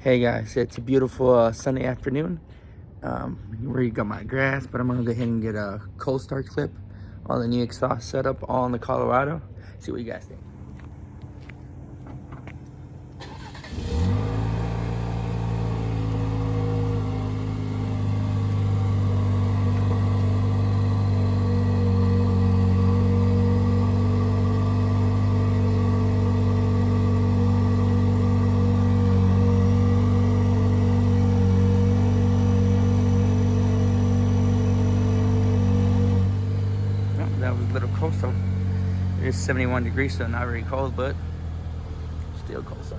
Hey guys, it's a beautiful Sunday afternoon. Already got my grass, but I'm gonna go ahead and get a cold start clip on the new exhaust setup on the Colorado. See what you guys think. That was a little cold, so it is 71 degrees, so not very cold, but still cold. So.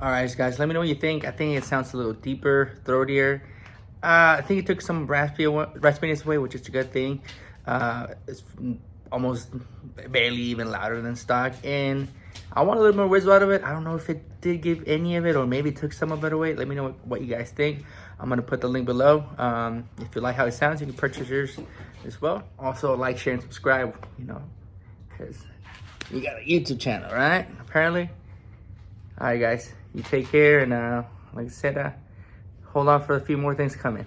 All right, guys, let me know what you think. I think it sounds a little deeper, throatier. I think it took some raspiness away, which is a good thing. It's almost barely even louder than stock, and I want a little more whistle out of it. I don't know if it did give any of it, or maybe it took some of it away. Let me know what you guys think. I'm gonna put the link below. If you like how it sounds, you can purchase yours as well. Also, like, share, and subscribe. You know, because you got a YouTube channel, right? Apparently. All right, guys. You take care, and like I said, hold on for a few more things coming.